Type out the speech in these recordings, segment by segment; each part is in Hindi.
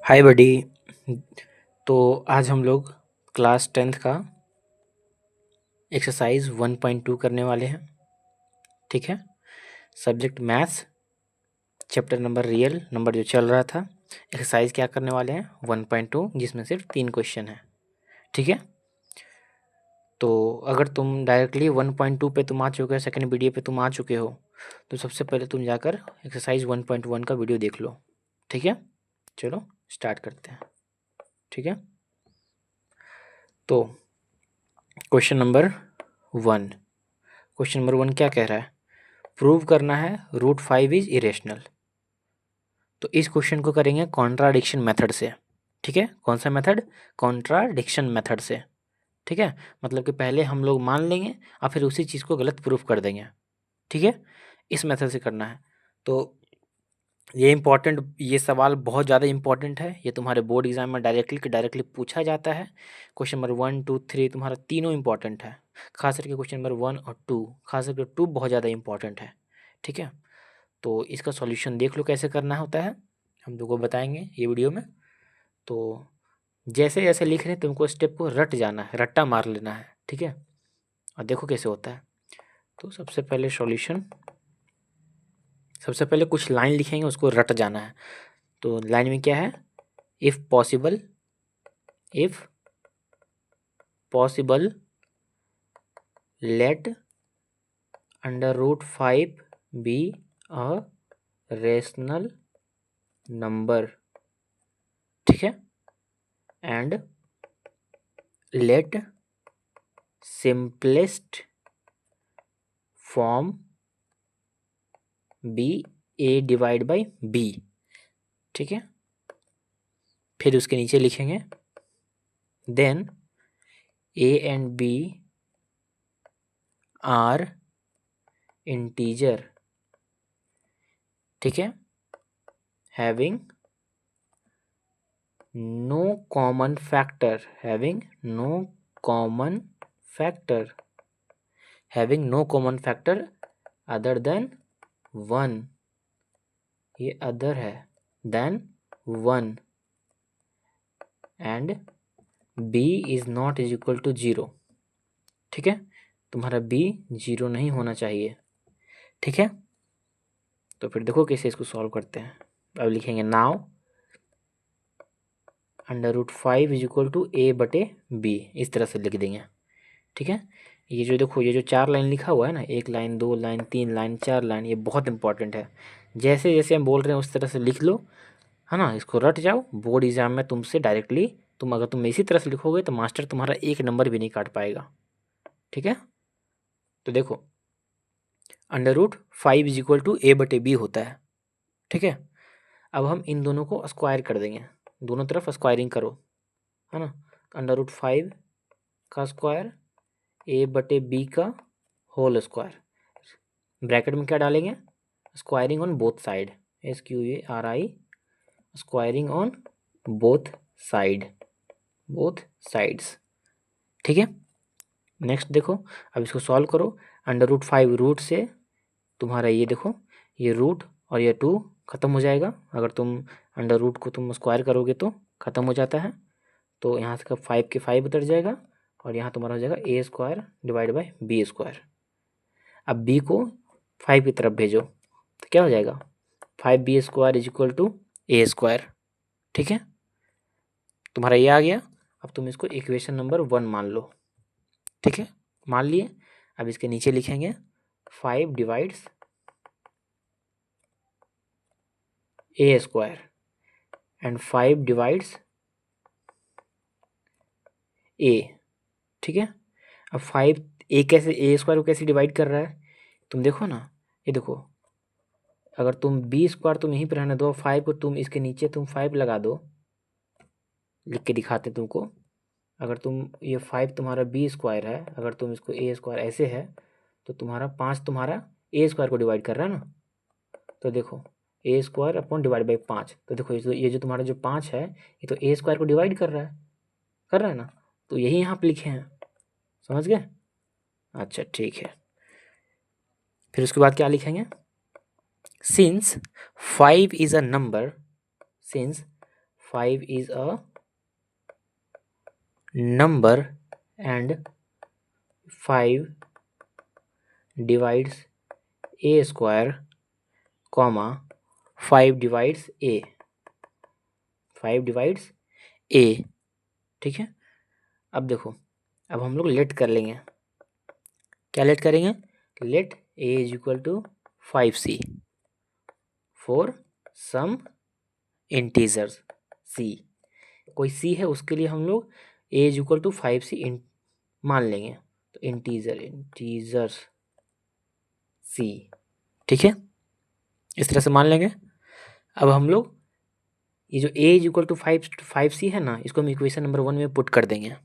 हाय बडी। तो आज हम लोग क्लास 10th का एक्सरसाइज 1.2 करने वाले हैं। ठीक है। Subject maths, chapter number real number जो चल रहा था। एक्सरसाइज क्या करने वाले हैं 1.2, जिसमें सिर्फ 3 क्वेश्चन है। ठीक है। तो अगर तुम डायरेक्टली 1.2 पे तुम आ चुके हो, सेकंड वीडियो पे तुम आ चुके हो, तो सबसे पहले तुम जाकर एक्सरसाइज 1.1 का वीडियो देख लो। ठीक है। चलो स्टार्ट करते हैं। ठीक है। तो क्वेश्चन नंबर 1 क्वेश्चन नंबर 1 क्या कह रहा है? प्रूव करना है √5 इज इरेशनल। तो इस क्वेश्चन को करेंगे कॉन्ट्राडिक्शन मेथड से। ठीक है। कौन सा मेथड? कॉन्ट्राडिक्शन मेथड से। ठीक है। मतलब कि पहले हम लोग मान लेंगे और फिर उसी चीज़ को गलत प्रूफ कर देंगे। ठीक है। इस मेथड से करना है। तो ये सवाल बहुत ज़्यादा इंपॉर्टेंट है। ये तुम्हारे बोर्ड एग्जाम में डायरेक्टली पूछा जाता है। क्वेश्चन नंबर 1, 2, 3 तुम्हारा तीनों इंपॉर्टेंट है। खास करके क्वेश्चन नंबर 1 और 2, खास करके 2 बहुत ज़्यादा इंपॉर्टेंट है। ठीक है। तो इसका सॉल्यूशन देख लो कैसे करना होता है, हम तुमको बताएंगे ये वीडियो में। तो जैसे जैसे लिख रहे हैं तुमको स्टेप को रट जाना है, रट्टा मार लेना है। ठीक है। और देखो कैसे होता है। तो सबसे पहले कुछ लाइन लिखेंगे, उसको रट जाना है। तो लाइन में क्या है? If possible let √5 be a rational number. ठीक है। And let simplest form be a divide by b. ठीक है। फिर उसके नीचे लिखेंगे then a and b are integer. ठीक है। Having no common factor other than 1। ये अदर है than 1 and b is not is equal to 0। ठीक है। तुम्हारा b 0 नहीं होना चाहिए। ठीक है। तो फिर देखो कैसे इसको सॉल्व करते हैं। अब लिखेंगे now √5 is equal to a/b, इस तरह से लिख देंगे। ठीक है। ये जो देखो, ये जो 4 लाइन लिखा हुआ है ना, 1 लाइन 2 लाइन 3 लाइन 4 लाइन, ये बहुत इंपॉर्टेंट है। जैसे जैसे हम बोल रहे हैं उस तरह से लिख लो, है ना। इसको रट जाओ। बोर्ड एग्जाम में तुमसे डायरेक्टली अगर तुम इसी तरह से लिखोगे तो मास्टर तुम्हारा 1 नंबर भी नहीं काट पाएगा। ठीक है। तो देखो √5 इज इक्वल टू a/b होता है। ठीक है। अब हम इन दोनों को स्क्वायर कर देंगे, दोनों तरफ स्क्वायरिंग करो, है ना। √5 का स्क्वायर a/b का होल स्क्वायर। ब्रैकेट में क्या डालेंगे? Squaring on both side, SQUARI, squaring on both sides. ठीक है। नेक्स्ट देखो, अब इसको सॉल्व करो। √5 रूट से तुम्हारा ये देखो, ये रूट और ये 2 खत्म हो जाएगा। अगर तुम अंडर रूट को तुम स्क्वायर करोगे तो खत्म हो जाता है। तो यहाँ से 5 के 5 उतर जाएगा और यहाँ तुम्हारा हो जाएगा a² डिवाइड बाई b²। अब b को 5 की तरफ भेजो तो क्या हो जाएगा? 5b² is equal to a²। ठीक है। तुम्हारा ये आ गया। अब तुम इसको इक्वेशन नंबर 1 मान लो। ठीक है। मान लिए। अब इसके नीचे लिखेंगे 5 divides a² and 5 divides a। ठीक है। अब 5 a² को कैसे डिवाइड कर रहा है तुम देखो ना। ये देखो, अगर तुम b² तुम यहीं पर रहने दो, 5 को तुम इसके नीचे तुम 5 लगा दो, लिख के दिखाते तुमको। अगर तुम ये 5 तुम्हारा b² है, अगर तुम इसको a² ऐसे है तो तुम्हारा 5 तुम्हारा a² को डिवाइड कर रहा है ना। तो देखो a² अपॉन डिवाइड बाई 5। तो देखो ये जो तुम्हारा जो 5 है ये तो a² को डिवाइड कर रहा है ना। तो यही यहाँ पे लिखे हैं, समझ गए? अच्छा ठीक है। फिर उसके बाद क्या लिखेंगे? Since 5 is a number 5 is a number and 5 divides a square, comma 5 divides a, 5 divides a। ठीक है, अब देखो, अब हम लोग लेट कर लेंगे। क्या लेट करेंगे? Let a is equal to 5c for some integers c। कोई c है उसके लिए हम लोग a is equal to 5c मान लेंगे, तो इंटीजर्स c। ठीक है, इस तरह से मान लेंगे। अब हम लोग ये जो a is equal to 5c है ना, इसको हम इक्वेशन नंबर 1 में पुट कर देंगे।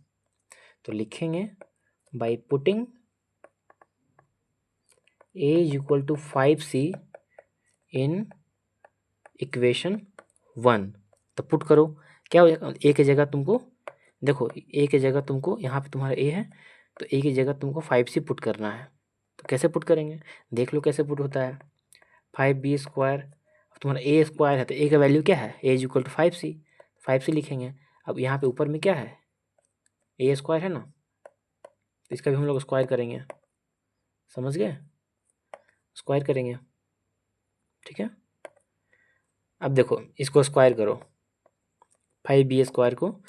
तो लिखेंगे by putting a is equal to 5c in equation 1। तो पुट करो, क्या हो जाएगा? a की जगह तुमको, देखो a की जगह तुमको, यहाँ पे तुम्हारा a है, तो a की जगह तुमको 5c पुट करना है। तो कैसे पुट करेंगे, देख लो कैसे पुट होता है। 5b स्क्वायर, तुम्हारा a स्क्वायर है तो a का वैल्यू क्या है? a is equal to 5c लिखेंगे। अब यहाँ पे ऊपर में क्या है? a स्क्वायर है ना, तो इसका भी हम लोग स्क्वायर करेंगे। समझ गए? स्क्वायर करेंगे। ठीक है, अब देखो इसको स्क्वायर करो, 5b स्क्वायर को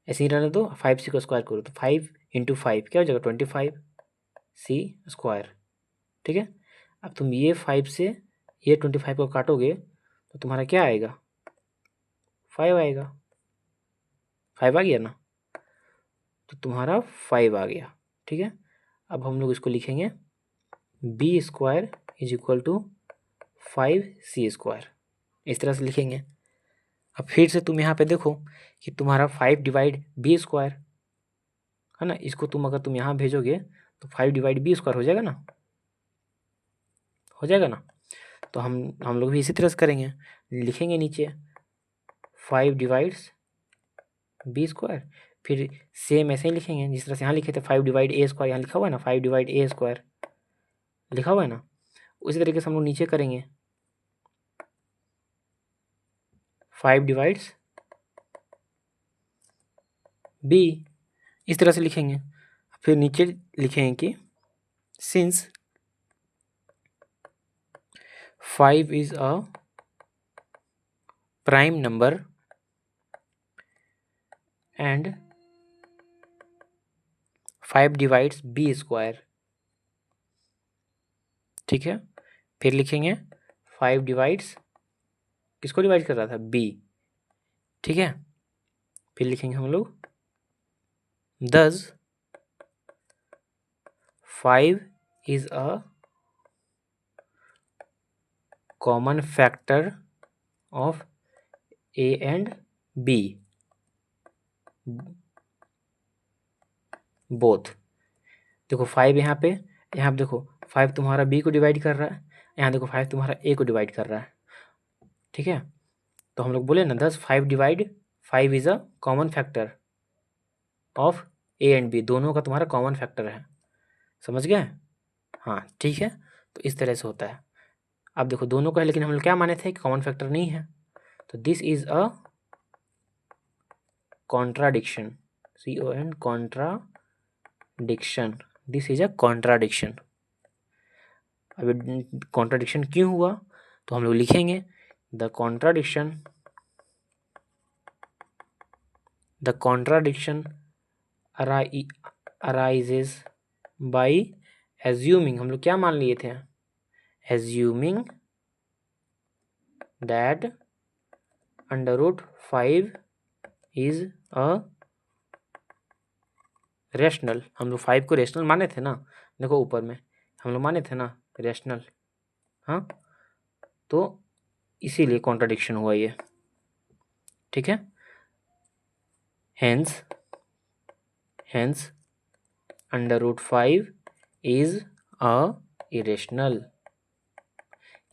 ऐसे ही रहने दो, 5c को स्क्वायर करो तो 5 इंटू 5 क्या हो जाएगा? 25c square. ठीक है, अब तुम ये 5 से ये 25 को काटोगे तो तुम्हारा क्या आएगा? 5 आएगा। 5 आ गया ना, तो तुम्हारा 5 आ गया। ठीक है, अब हम लोग इसको लिखेंगे b square is equal to 5c square, इस तरह से लिखेंगे। अब फिर से तुम यहाँ पे देखो कि तुम्हारा 5 डिवाइड b स्क्वायर है ना, इसको तुम अगर तुम यहाँ भेजोगे तो 5 डिवाइड b स्क्वायर हो जाएगा ना, हो जाएगा ना। तो हम लोग भी इसी तरह से करेंगे, लिखेंगे नीचे 5 डिवाइड्स b स्क्वायर, फिर सेम ऐसे ही लिखेंगे जिस तरह से यहाँ लिखे थे 5 डिवाइड a स्क्वायर, यहाँ लिखा हुआ है ना 5 डिवाइड a स्क्वायर लिखा हुआ है ना, उसी तरीके से हम लोग नीचे करेंगे 5 डिवाइड्स b, इस तरह से लिखेंगे। फिर नीचे लिखेंगे कि since 5 is a prime number and 5 divides b square. ठीक है, फिर लिखेंगे 5 डिवाइड्स, किसको डिवाइड कर रहा था? b। ठीक है, फिर लिखेंगे हम लोग thus 5 is a common factor of a and b both। देखो 5 यहाँ पे देखो 5 तुम्हारा b को डिवाइड कर रहा है, यहाँ देखो 5 तुम्हारा a को डिवाइड कर रहा है। ठीक है, तो हम लोग बोले ना 5 divide 5 is a common factor of a and b, दोनों का तुम्हारा कॉमन फैक्टर है। समझ गए? हाँ ठीक है, तो इस तरह से होता है। अब देखो दोनों का है, लेकिन हम लोग क्या माने थे कि कॉमन फैक्टर नहीं है, तो this is a contradiction, CON contradiction, this is a contradiction. अब कॉन्ट्राडिक्शन क्यों हुआ, तो हम लोग लिखेंगे the contradiction arises by assuming, हम लोग क्या मान लिए थे? Assuming that √5 is a rational. हम लोग 5 को रेशनल माने थे ना, देखो ऊपर में हम लोग माने थे ना रेशनल। हाँ, तो इसीलिए कॉन्ट्राडिक्शन हुआ ये। ठीक है, हेंस √5 इज अ इरेशनल,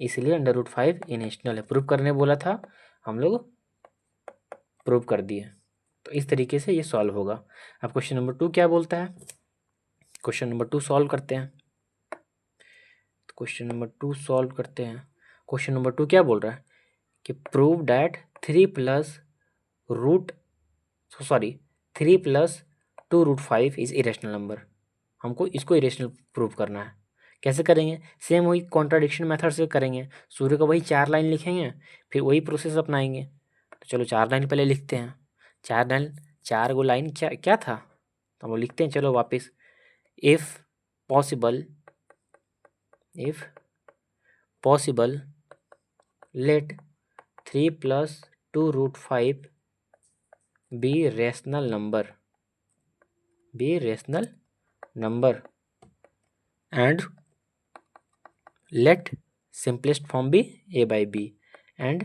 इसलिए √5 इरेशनल है। प्रूव करने बोला था, हम लोग प्रूव कर दिए। तो इस तरीके से ये सॉल्व होगा। अब क्वेश्चन नंबर 2 क्या बोलता है, क्वेश्चन नंबर 2 सॉल्व करते हैं। तो क्वेश्चन नंबर 2 सॉल्व करते हैं। क्वेश्चन नंबर 2 क्या बोल रहा है कि prove that 3 + 3 + 2√5 is irrational number. हमको इसको इरेशनल प्रूव करना है। कैसे करेंगे? सेम वही कॉन्ट्राडिक्शन मेथड से करेंगे। शुरू का वही 4 लाइन लिखेंगे, फिर वही प्रोसेस अपनाएंगे। तो चलो 4 लाइन पहले लिखते हैं। 4 गो लाइन क्या क्या था, तो हम लोग लिखते हैं। चलो वापस, if possible late 3 + 2√5 be rational number and let simplest form be a/b and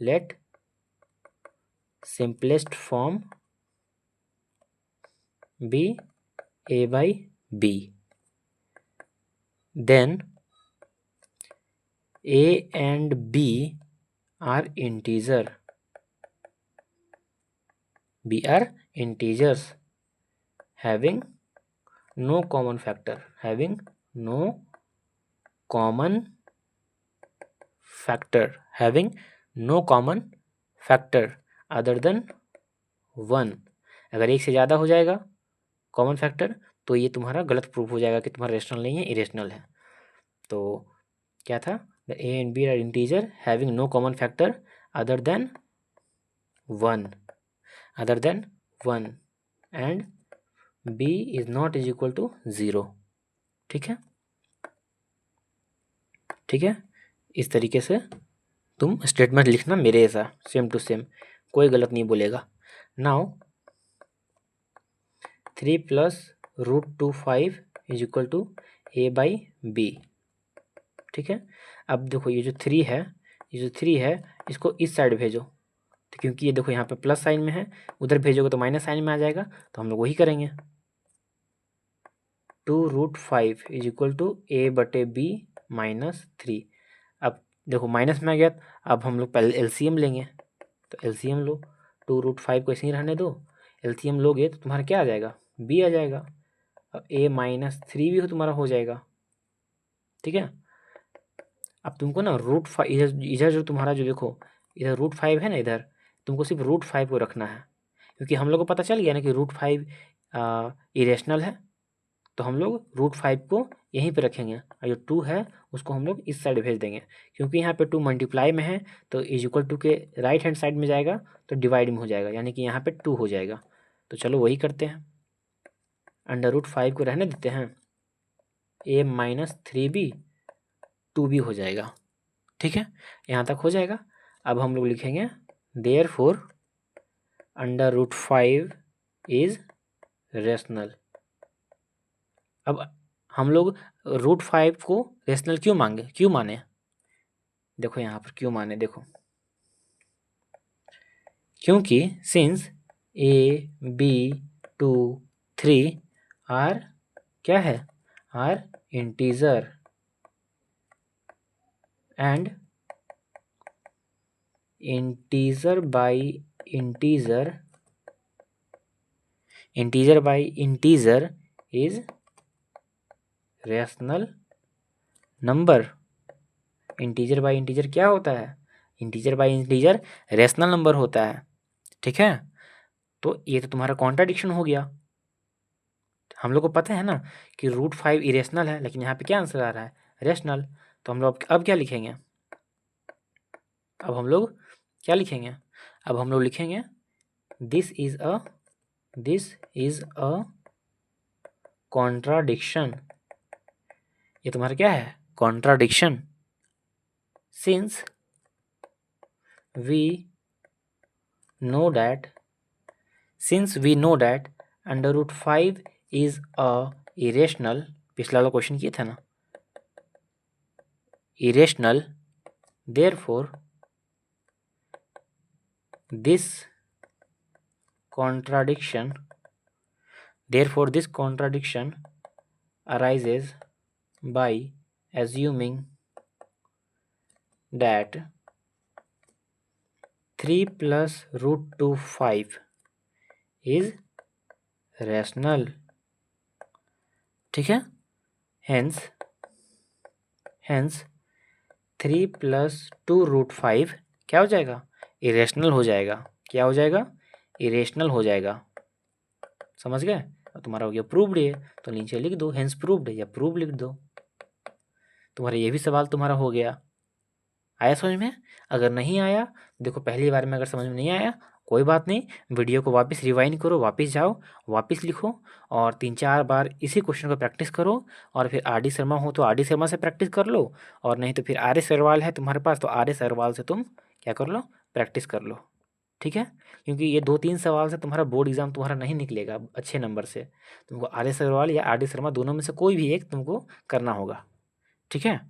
let simplest form be a/b, then a and b are integers having no common factor other than 1। अगर एक से ज़्यादा हो जाएगा कॉमन फैक्टर तो ये तुम्हारा गलत प्रूफ हो जाएगा कि तुम्हारा रेशनल नहीं है, इरेशनल है। तो क्या था? The a and b are integer having no common factor other than 1 and b is not is equal to 0। ठीक है, इस तरीके से तुम स्टेटमेंट लिखना मेरे ऐसा सेम टू सेम, कोई गलत नहीं बोलेगा। Now 3 + √25 is equal to a/b। ठीक है, अब देखो ये जो 3 है इसको इस साइड भेजो, तो क्योंकि ये देखो यहाँ पे प्लस साइन में है, उधर भेजोगे तो माइनस साइन में आ जाएगा, तो हम लोग वही करेंगे। 2√5 इज इक्वल टू a/b - 3। अब देखो माइनस में आ गया, अब हम लोग पहले एलसीएम लेंगे, तो एलसीएम लो। 2√5 को ऐसे ही रहने दो, एलसीएम लोगे तो तुम्हारा क्या आ जाएगा? b आ जाएगा। अब a - 3 भी तुम्हारा हो जाएगा। ठीक है, अब तुमको ना √5 इधर जो तुम्हारा जो देखो इधर √5 है ना, इधर तुमको सिर्फ √5 को रखना है, क्योंकि हम लोग को पता चल गया ना कि √5 इरेशनल है, तो हम लोग √5 को यहीं पे रखेंगे और जो 2 है उसको हम लोग इस साइड भेज देंगे, क्योंकि यहाँ पे 2 मल्टीप्लाई में है तो इज इक्वल टू के राइट हैंड साइड में जाएगा तो डिवाइड में हो जाएगा, यानी कि यहाँ पे 2 हो जाएगा। तो चलो वही करते हैं, √5 को रहने देते हैं, a - 3b 2b हो जाएगा। ठीक है, यहाँ तक हो जाएगा। अब हम लोग लिखेंगे देयरफॉर √5 इज रेशनल। अब हम लोग √5 को रेशनल क्यों माने? देखो यहाँ पर क्यों माने, देखो क्योंकि सिंस a, b, 2, 3 आर क्या है? Are integer and integer by integer is rational number. Integer by integer क्या होता है? Integer by integer rational number होता है। ठीक है, तो ये तो तुम्हारा कॉन्ट्राडिक्शन हो गया। हम लोग को पता है ना कि √5 इरेशनल है, लेकिन यहाँ पे क्या आंसर आ रहा है? रेशनल। तो हम लोग अब क्या लिखेंगे? अब हम लोग लिखेंगे दिस इज अ कॉन्ट्राडिक्शन। ये तुम्हारा क्या है? Contradiction. Since we know that √5 is a irrational, पिछला वाला क्वेश्चन किए थे ना, irrational, therefore this contradiction arises by assuming that 3 + √25 is rational। ठीक है, hence 3 + 2√5 क्या हो जाएगा? इरेशनल हो जाएगा। क्या हो जाएगा? इरेशनल हो जाएगा। समझ गए? अब तुम्हारा हो गया प्रूव्ड है, तो नीचे लिख दो हेंस प्रूव्ड या प्रूव लिख दो। तुम्हारा ये भी सवाल तुम्हारा हो गया। आया समझ में? अगर नहीं आया, देखो पहली बार में अगर समझ में नहीं आया कोई बात नहीं, वीडियो को वापस रिवाइंड करो, वापस जाओ, वापस लिखो और 3-4 बार इसी क्वेश्चन को प्रैक्टिस करो। और फिर आर डी शर्मा हो तो आर डी शर्मा से प्रैक्टिस कर लो, और नहीं तो फिर आर एस अग्रवाल है तुम्हारे पास तो आर एस अग्रवाल से तुम क्या कर लो, प्रैक्टिस कर लो। ठीक है? क्योंकि ये 2-3 सवाल से तुम्हारा बोर्ड एग्जाम तुम्हारा नहीं निकलेगा अच्छे नंबर से। तुमको आर एस अग्रवाल या आर डी शर्मा दोनों में से कोई भी एक तुमको करना होगा। ठीक है?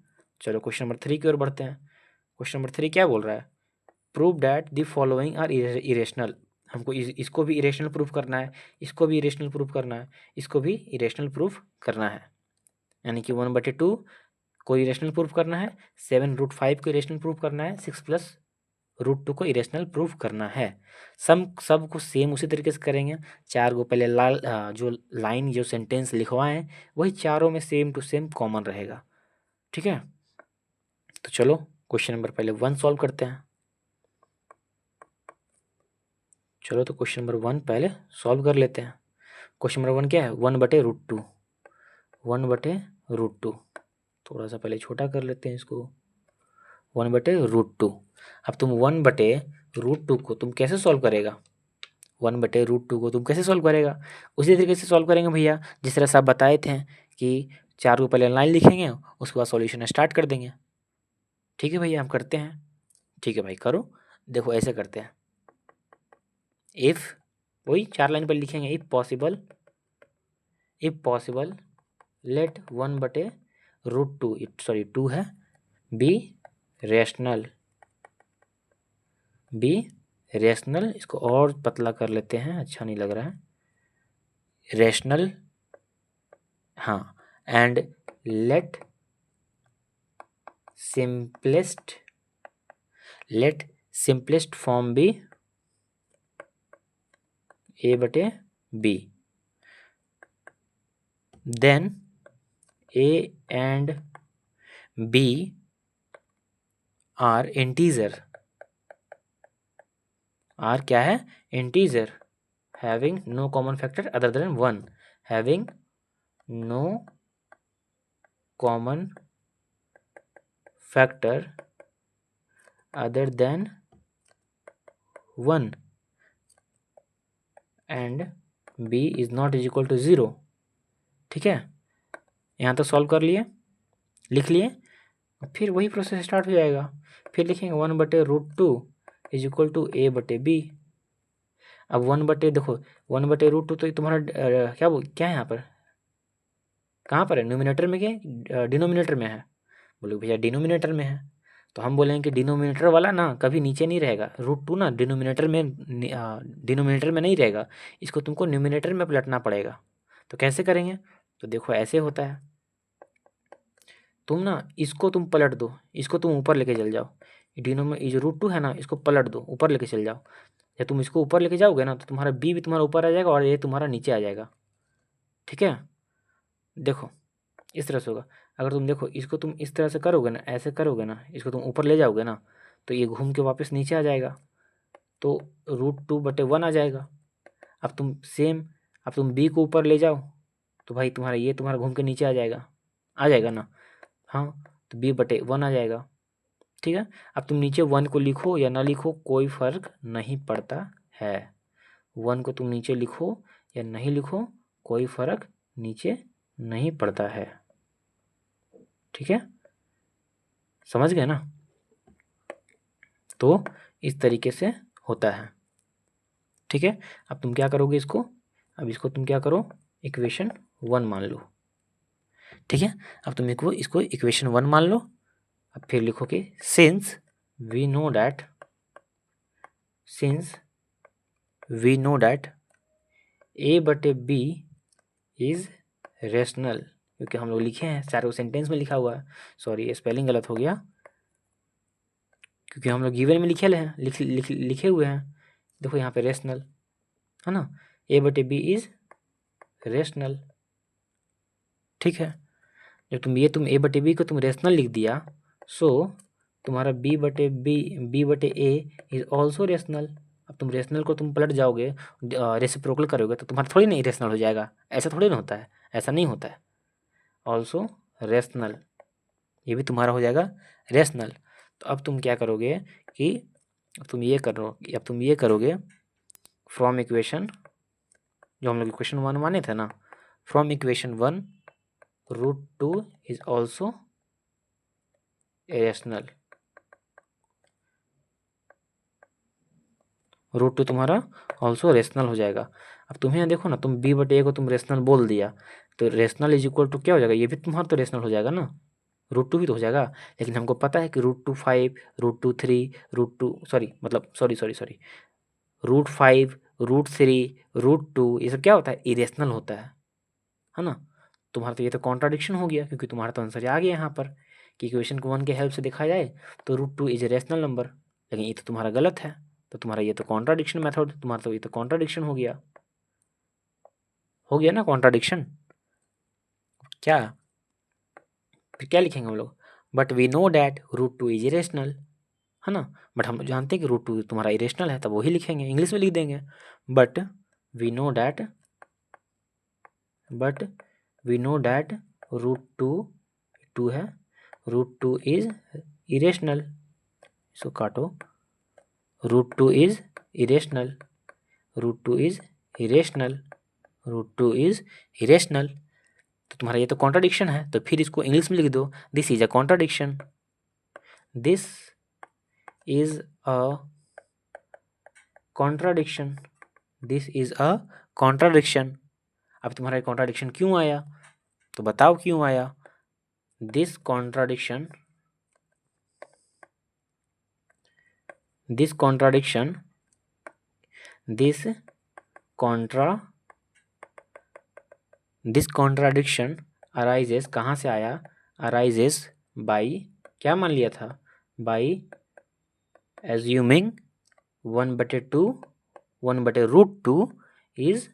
चलो क्वेश्चन नंबर 3 की ओर बढ़ते हैं। क्वेश्चन नंबर 3 क्या बोल रहा है? Prove that the following are irrational. हमको इसको भी इरेशनल प्रूफ करना है, इसको भी इरेशनल प्रूफ करना है, इसको भी इरेशनल प्रूफ करना है। यानी कि 1/2 को इरेशनल प्रूफ करना है, 7√5 को इरेशनल प्रूफ करना है, 6+√2 को इरेशनल प्रूफ करना है। सब को सेम उसी तरीके से करेंगे। 4 को पहले जो लाइन जो सेंटेंस लिखवाएं वही चारों में सेम टू सेम कॉमन रहेगा। ठीक है? तो चलो क्वेश्चन नंबर पहले 1 सॉल्व करते हैं। चलो तो क्वेश्चन नंबर 1 पहले सॉल्व कर लेते हैं। क्वेश्चन नंबर 1 क्या है? 1/√2, 1/√2। थोड़ा सा पहले छोटा कर लेते हैं इसको, 1/√2। अब तुम 1/√2 को तुम कैसे सॉल्व करेगा? 1/√2 को तुम कैसे सॉल्व करेगा? उसी तरीके से सॉल्व करेंगे भैया जिस तरह से आप बताए थे कि 4 को पहले लाइन लिखेंगे उसके बाद सॉल्यूशन स्टार्ट कर देंगे। ठीक है भैया, हम करते हैं। ठीक है भाई करो। देखो ऐसे करते हैं, इफ़ वही 4 लाइन पर लिखेंगे, इफ़ पॉसिबल लेट 1/√2 सॉरी 2 है बी रेशनल, इसको और पतला कर लेते हैं, अच्छा नहीं लग रहा है, रेशनल। हाँ, and let simplest form be A/B, then A and B are integer, are क्या है? Integer, having no common factor other than 1, having no common factor other than 1 and B is not is equal to 0। ठीक है? यहाँ तक सॉल्व कर लिए, लिख लिए, फिर वही प्रोसेस स्टार्ट हो जाएगा। फिर लिखेंगे 1/√2 इज इक्वल टू A/B। अब 1/, देखो 1/√2 तो तुम्हारा क्या है यहाँ पर, कहाँ पर है? न्यूमिनेटर में क्या डिनोमिनेटर में है? बोले भैया डिनोमिनेटर में है, तो हम बोलेंगे कि डिनोमिनेटर वाला ना कभी नीचे नहीं रहेगा, √2 ना डिनोमिनेटर में नहीं रहेगा, इसको तुमको न्यूमिनेटर में पलटना पड़ेगा। तो कैसे करेंगे? तो देखो ऐसे होता है, तुम ना इसको तुम पलट दो, इसको तुम ऊपर लेके चल जाओ, ये जो √2 है ना इसको पलट दो, ऊपर लेके चल जाओ। या तुम इसको ऊपर लेके जाओगे ना तो तुम्हारा बी भी तुम्हारा ऊपर आ जाएगा और ये तुम्हारा नीचे आ जाएगा। ठीक है? देखो इस तरह से होगा। अगर तुम देखो इसको तुम इस तरह से करोगे ना, ऐसे करोगे ना, इसको तुम ऊपर ले जाओगे ना तो ये घूम के वापस नीचे आ जाएगा, तो √2/1 आ जाएगा। अब तुम बी को ऊपर ले जाओ तो भाई तुम्हारा घूम के नीचे आ जाएगा ना। हाँ, तो B/1 आ जाएगा। ठीक है? अब तुम नीचे 1 को लिखो या ना लिखो कोई फर्क नहीं पड़ता है, 1 को तुम नीचे लिखो या नहीं लिखो कोई फर्क नीचे नहीं पड़ता है। ठीक है? समझ गए ना? तो इस तरीके से होता है। ठीक है? अब तुम क्या करोगे इसको, अब इसको तुम क्या करो, इक्वेशन 1 मान लो। ठीक है? अब तुम इसको इक्वेशन 1 मान लो। अब फिर लिखोगे since we know that A/B is rational, क्योंकि हम लोग लिखे हैं, चारों सेंटेंस में लिखा हुआ है, सॉरी ये स्पेलिंग गलत हो गया, क्योंकि हम लोग गिवन में लिखे हुए हैं। देखो यहाँ पे रेशनल है ना, A/B इज रेशनल। ठीक है? जब तुम A/B को तुम रेशनल लिख दिया, सो तुम्हारा B/A इज ऑल्सो रेशनल। अब तुम रेशनल को तुम पलट जाओगे, रेसिप्रोकल करोगे तो तुम्हारा थोड़ी ना इरेशनल हो जाएगा, ऐसा थोड़ी ना होता है, ऐसा नहीं होता है। ऑल्सो रेशनल, ये भी तुम्हारा हो जाएगा रेशनल। तो अब तुम क्या करोगे कि अब तुम ये करोगे फ्रॉम इक्वेशन, जो हम लोग इक्वेशन 1 माने थे ना, from equation 1 √2 is also irrational. √2 तुम्हारा ऑल्सो रेशनल हो जाएगा। अब तुम्हें यहाँ देखो ना, तुम b/a को तुम रेशनल बोल दिया, तो रेशनल इज इक्वल टू क्या हो जाएगा, ये भी तुम्हारा तो रेशनल हो जाएगा ना, √2 भी तो हो जाएगा। लेकिन हमको पता है कि √2 5, √2 3, √2 सॉरी मतलब सॉरी सॉरी सॉरी √5, √3, √2 ये सब क्या होता है, इरेशनल होता है ना। तुम्हारा तो ये तो कॉन्ट्राडिक्शन हो गया, क्योंकि तुम्हारा तो आंसर आ गया यहाँ पर कि इक्वेशन को 1 के हेल्प से देखा जाए तो √2 इज ए रेशनल नंबर, लेकिन ये तो तुम्हारा गलत है। तो तुम्हारा ये तो कॉन्ट्राडिक्शन मेथड, तुम्हारा तो ये तो कॉन्ट्राडिक्शन हो गया ना कॉन्ट्राडिक्शन। क्या फिर क्या लिखेंगे हम लोग, but we know that √2 is irrational, है ना। बट हम जानते हैं कि √2 तुम्हारा इरेशनल है, तब वही लिखेंगे, इंग्लिश में लिख देंगे, बट वी नो डैट √2 है, √2 इज इरेशनल, इसको काटो, √2 is irrational, √2 is irrational, √2 is irrational. तो तुम्हारा ये तो कॉन्ट्राडिक्शन है, तो फिर इसको इंग्लिश में लिख दो, this is a contradiction, this is a contradiction, this is a contradiction. अब तुम्हारा कॉन्ट्राडिक्शन क्यों आया, तो बताओ क्यों आया। This contradiction this contradiction arises, कहाँ से आया, अराइजेस बाई, क्या मान लिया था, बाई एज्यूमिंग 1/2 इज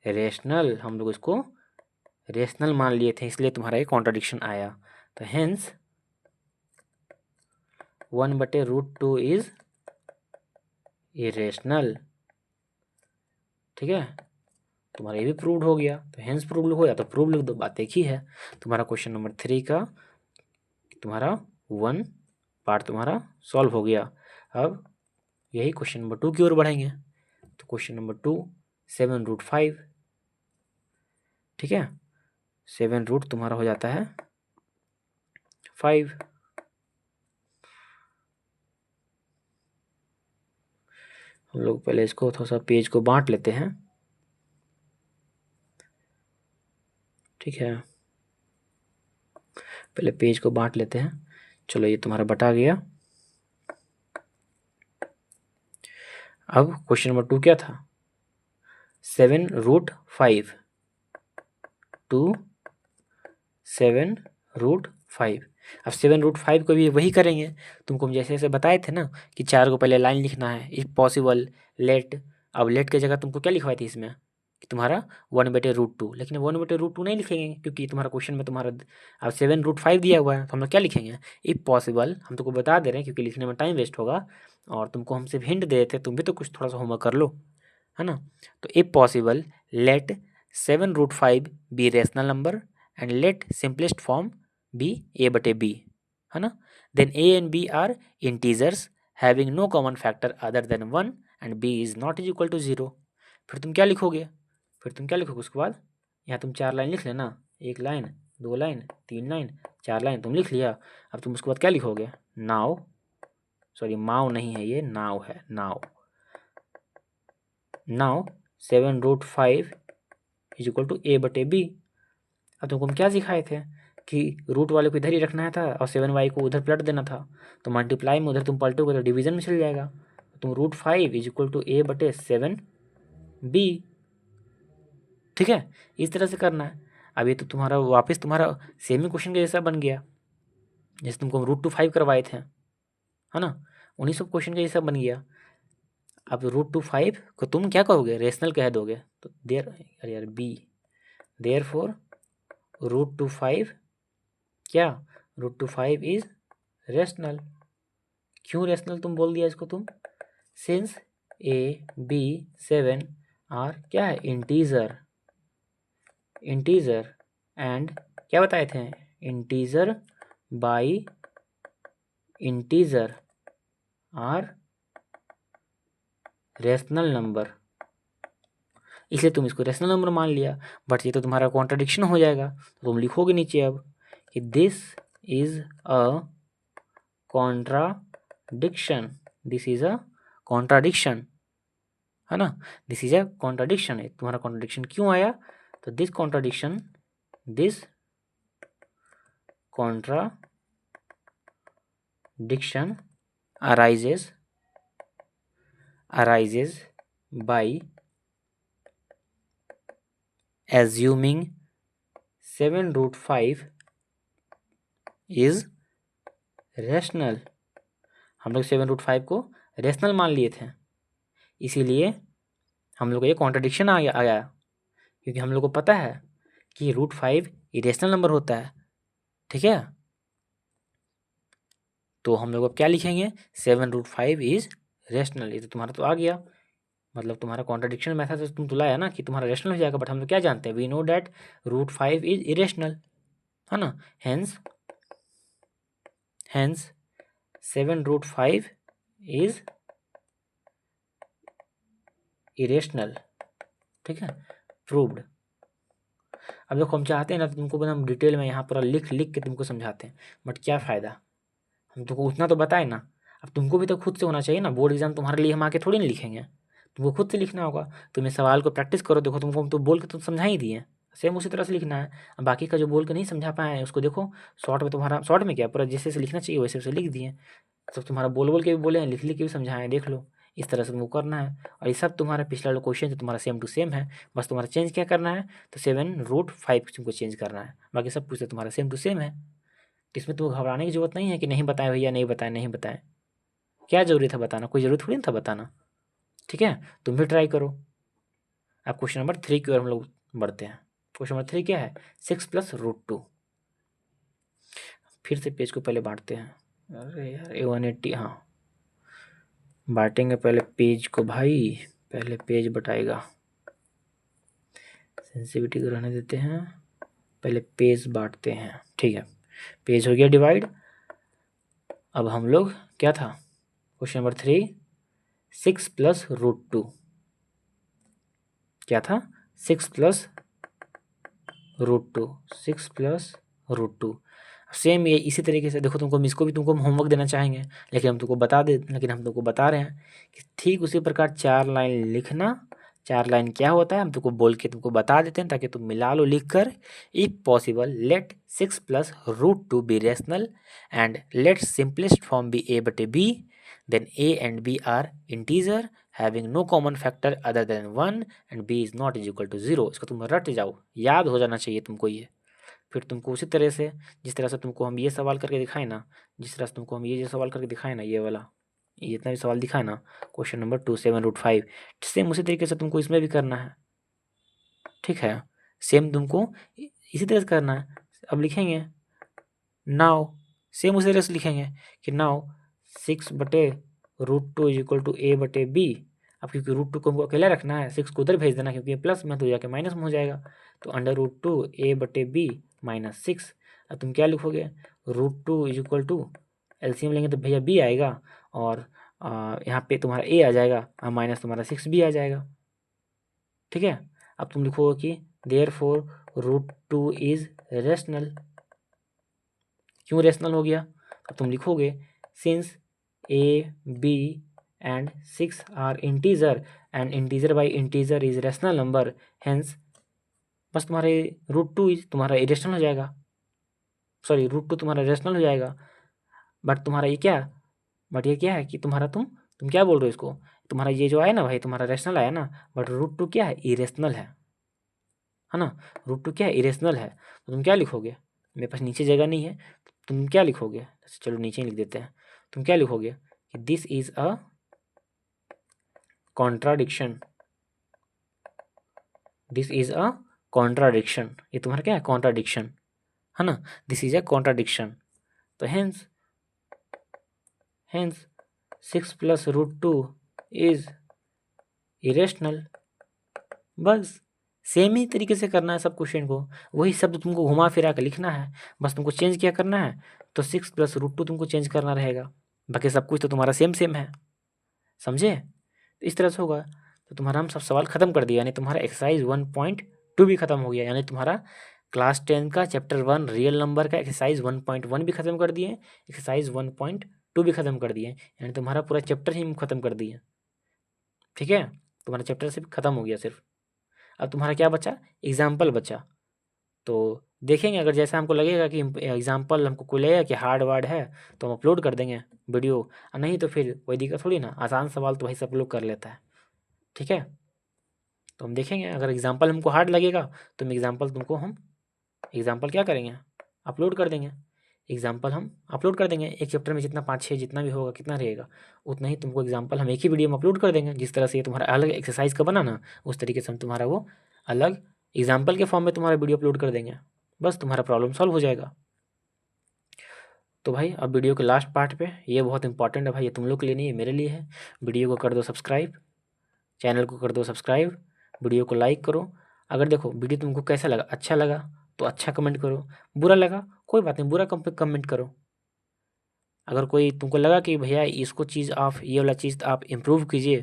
रेशनल। हम लोग इसको रेशनल मान लिए थे, इसलिए तुम्हारा ये कॉन्ट्राडिक्शन आया। तो हेंस 1/√2 इज इरेशनल, ठीक है। तुम्हारा ये भी प्रूव्ड हो गया, तो हेंस प्रूव लिखो या तो प्रूव लिख दो, बात एक ही है। तुम्हारा क्वेश्चन नंबर 3 का तुम्हारा 1 पार्ट तुम्हारा सॉल्व हो गया। अब यही क्वेश्चन नंबर 2 की ओर बढ़ेंगे। तो क्वेश्चन नंबर 2 7√5, ठीक है, 7 रूट तुम्हारा हो जाता है 5। हम लोग पहले इसको थोड़ा सा पेज को बांट लेते हैं, ठीक है, पहले पेज को बांट लेते हैं। चलो ये तुम्हारा बटा गया। अब क्वेश्चन नंबर 2 क्या था, 7√5 टू 7√5। अब 7√5 को भी वही करेंगे, तुमको हम जैसे जैसे बताए थे ना कि 4 को पहले लाइन लिखना है, इफ पॉसिबल लेट। अब लेट की जगह तुमको क्या लिखवाई थी इसमें कि तुम्हारा 1/√2, लेकिन 1/√2 नहीं लिखेंगे, क्योंकि तुम्हारा क्वेश्चन में तुम्हारा अब 7√5 दिया हुआ है, तो हम लोग क्या लिखेंगे, इफ पॉसिबल। हम तुमको बता दे रहे हैं क्योंकि लिखने में टाइम वेस्ट होगा, और तुमको हम सिर्फ हिंट दे देते, तुम भी तो कुछ थोड़ा सा होमवर्क कर लो, है ना। तो if possible let 7√5 be rational number and let simplest form be a/b, है ना। Then a and b are integers having no common factor other than 1 and b is not is equal to 0। फिर तुम क्या लिखोगे, उसके बाद यहाँ तुम 4 लाइन लिख लेना, 1 लाइन 2 लाइन 3 लाइन 4 लाइन तुम लिख लिया। अब तुम उसके बाद क्या लिखोगे, नाउ, सॉरी माओ नहीं है, ये नाउ है, now 7√5 is equal to a/b। अब तुमको हम क्या सिखाए थे कि रूट वाले को इधर ही रखना है था और 7y को उधर पलट देना था, तो मल्टीप्लाई में उधर तुम पलटोगे तो डिवीजन में चल जाएगा, तुम √5 इज इक्वल टू a/7b, ठीक है, इस तरह से करना है। अब ये तो तुम्हारा वापस तुम्हारा सेम ही क्वेश्चन के जैसा बन गया, जैसे तुमको हम √5 करवाए थे, है ना, उन्हीं सब क्वेश्चन के जैसा बन गया। अब √5 को तुम क्या कहोगे, रेशनल कह दोगे, तो देयर, अरे यार बी, देयरफॉर √5 क्या, √5 इज रेशनल। क्यों रेशनल तुम बोल दिया इसको तुम, सिंस ए बी 7 आर क्या है, इंटीजर एंड क्या बताए थे, integer by integer are rational number, इसलिए तुम इसको रेशनल नंबर मान लिया। बट ये तो तुम्हारा कॉन्ट्राडिक्शन हो जाएगा, तो तुम लिखोगे नीचे अब कि this is a contradiction, this is a contradiction, है ना, दिस इज अ कॉन्ट्राडिक्शन है। तुम्हारा कॉन्ट्राडिक्शन क्यों आया, तो this contradiction arises by assuming 7√5 is rational। हम लोग 7√5 को रेशनल मान लिए थे, इसीलिए हम लोग को ये कॉन्ट्राडिक्शन आया, क्योंकि हम लोग को पता है कि √5 इरेशनल नंबर होता है, ठीक है। तो हम लोग अब क्या लिखेंगे, 7√5 इज रेशनल। ये तो तुम्हारा तो आ गया, मतलब तुम्हारा कॉन्ट्राडिक्शन मेथड से तुम तो लाया ना कि तुम्हारा रेशनल हो जाएगा, बट हम लोग क्या जानते हैं, we know that √5 is irrational, है ना। हेंस 7√5 इज इरेशनल, ठीक है, प्रूव्ड। अब देखो हम चाहते हैं ना, तो तुमको एकदम डिटेल में यहाँ पूरा लिख के तुमको समझाते हैं, बट क्या फ़ायदा, हम तुमको उतना तो बताए ना। अब तुमको भी तो खुद से होना चाहिए ना, बोर्ड एग्जाम तुम्हारे लिए हम आके थोड़ी नहीं लिखेंगे, तुमको खुद से लिखना होगा। तुम इस सवाल को प्रैक्टिस करो, देखो तुमको हम तो बोल के तो समझा ही दिए, सेम उसी तरह से लिखना है। अब बाकी का जो बोल के नहीं समझा पाए हैं उसको देखो शॉर्ट में, तुम्हारा शॉर्ट में क्या पूरा जैसे से लिखना चाहिए वैसे लिख दिए। तो तुम्हारा बोल के भी बोले हैं, लिख के भी समझाएं, देख लो, इस तरह से तुमको करना है। और ये सब तुम्हारा पिछला वाला क्वेश्चन तो तुम्हारा सेम टू सेम है, बस तुम्हारा चेंज क्या करना है, तो 7√5 तुमको चेंज करना है, बाकी सब कुछ तो तुम्हारा सेम टू सेम है। तो इसमें तुमको घबराने की जरूरत नहीं है कि नहीं बताएं भैया, नहीं बताएं, नहीं बताएं, क्या जरूरी था बताना, कोई जरूरत थोड़ी ना था बताना, ठीक है। तुम भी ट्राई करो। अब क्वेश्चन नंबर 3 की ओर हम लोग बढ़ते हैं। क्वेश्चन नंबर 3 क्या है, 6 + √2। फिर से पेज को पहले बांटते हैं, अरे यार A180, हाँ बांटेंगे पहले पेज को भाई, पहले पेज बटाएगा, सेंसिटिविटी को रहने देते हैं, पहले पेज बांटते हैं, ठीक है। पेज हो गया डिवाइड। अब हम लोग क्या था, क्वेश्चन नंबर 3 6 + √2 क्या था, 6 + √2, 6 + √2। सेम ये इसी तरीके से देखो, तुमको इसको भी तुमको होमवर्क देना चाहेंगे, लेकिन हम तुमको बता रहे हैं कि ठीक उसी प्रकार 4 लाइन लिखना। 4 लाइन क्या होता है हम तुमको बोल के तुमको बता देते हैं, ताकि तुम मिला लो लिख कर। If possible let 6 + √2 be rational and let simplest form be a/b, then a and b are integer having no common factor other than 1 and b is not equal to 0। इसको तुम रट जाओ, याद हो जाना चाहिए तुमको ये। फिर तुमको उसी तरह से, जिस तरह से तुमको हम ये सवाल करके दिखाए ना, जिस तरह से तुमको हम ये सवाल करके दिखाए ना, ये वाला, ये जितना भी सवाल दिखाए ना, क्वेश्चन नंबर 2 7√5, सेम उसी तरीके से तुमको इसमें भी करना है, ठीक है। सेम तुमको इसी तरह से करना है। अब लिखेंगे नाउ, सेम उसी तरह से लिखेंगे कि नाउ 6/√2 = a/b। अब क्योंकि √2 को हमको अकेला रखना है, 6 को उधर भेज देना, क्योंकि ये प्लस में तो जाके माइनस में हो जाएगा, तो √2 a/b - 6। अब तुम क्या लिखोगे, √2 = एलसीएम लेंगे तो भैया b आएगा, और यहाँ पे तुम्हारा a आ जाएगा, माइनस तुम्हारा 6b आ जाएगा, ठीक है। अब तुम लिखोगे कि देयरफॉर √2 इज रेशनल। क्यों रेशनल हो गया, अब तुम लिखोगे since a b and 6 are integer and integer by integer is rational number, hence बस तुम्हारे √2 तुम्हारा इरेशनल हो जाएगा, सॉरी √2 तुम्हारा रेशनल हो जाएगा। बट तुम्हारा ये क्या, बट ये क्या है कि तुम्हारा तुम क्या बोल रहे हो इसको, तुम्हारा ये जो आया ना भाई, तुम्हारा रेशनल आया ना, बट √2 क्या है, इरेशनल है ना। √2 क्या है, इरेशनल है, तो तुम क्या लिखोगे, मेरे पास नीचे जगह नहीं है, तुम क्या लिखोगे, चलो नीचे ही लिख देते हैं। तुम क्या लिखोगे कि this is a contradiction, this is a contradiction, ये तुम्हारा क्या है, कॉन्ट्राडिक्शन, है ना, दिस इज अ कॉन्ट्राडिक्शन। तो हेंस 6 + √2 इज इरेशनल। बस सेम ही तरीके से करना है सब क्वेश्चन को, वही शब्द तुमको घुमा फिरा के लिखना है, बस तुमको चेंज क्या करना है, तो 6 + √2 तुमको चेंज करना रहेगा, बाकी सब कुछ तो तुम्हारा सेम सेम है, समझे। तो इस तरह से होगा। तो तुम्हारा हम सब सवाल ख़त्म कर दिया, यानी तुम्हारा एक्सरसाइज 1.2 भी ख़त्म हो गया, यानी तुम्हारा क्लास 10 का चैप्टर 1 रियल नंबर का एक्सरसाइज 1.1 भी ख़त्म कर दिए, एक्सरसाइज 1.2 भी ख़त्म कर दिए, यानी तुम्हारा पूरा चैप्टर ही हम ख़त्म कर दिए। ठीक है, तुम्हारा चैप्टर सिर्फ ख़त्म हो गया सिर्फ। अब तुम्हारा क्या बचा, एग्जाम्पल बचा। तो देखेंगे, अगर जैसा हमको लगेगा कि एग्जाम्पल हमको कोई लगेगा कि हार्ड वार्ड है तो हम अपलोड कर देंगे वीडियो, और नहीं तो फिर कोई दिक्कत थोड़ी ना, आसान सवाल तो भाई सब लोग कर लेता है। ठीक है, तो हम देखेंगे, अगर एग्जाम्पल हमको हार्ड लगेगा तो हम एग्जाम्पल क्या करेंगे, अपलोड कर देंगे। एग्जाम्पल हम अपलोड कर देंगे, एक चैप्टर में जितना 5-6 जितना भी होगा, कितना रहेगा उतना ही तुमको एग्जाम्पल हम एक ही वीडियो में अपलोड कर देंगे। जिस तरह से ये तुम्हारा अलग एक्सरसाइज का बना ना, उस तरीके से हम तुम्हारा वो अलग एग्जाम्पल के फॉर्म में तुम्हारा वीडियो अपलोड कर देंगे, बस तुम्हारा प्रॉब्लम सॉल्व हो जाएगा। तो भाई अब वीडियो के लास्ट पार्ट पे, ये बहुत इंपॉर्टेंट है भाई, ये तुम लोग के लिए नहीं है, मेरे लिए है। वीडियो को कर दो सब्सक्राइब, चैनल को कर दो सब्सक्राइब, वीडियो को लाइक करो। अगर देखो वीडियो तुमको कैसा लगा, अच्छा लगा तो अच्छा कमेंट करो, बुरा लगा कोई बात नहीं, बुरा कमेंट करो। अगर कोई तुमको लगा कि भैया इसको चीज़ आप, ये वाला चीज़ आप इम्प्रूव कीजिए,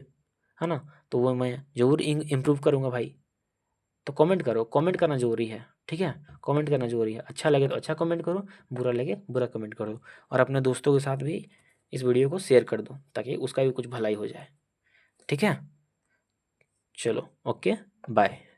है ना, तो वो मैं ज़रूर इम्प्रूव करूँगा भाई। तो कमेंट करो, कमेंट करना ज़रूरी है, ठीक है, कमेंट करना ज़रूरी है। अच्छा लगे तो अच्छा कमेंट करो, बुरा लगे बुरा कमेंट करो, और अपने दोस्तों के साथ भी इस वीडियो को शेयर कर दो ताकि उसका भी कुछ भलाई हो जाए। ठीक है, चलो ओके, बाय।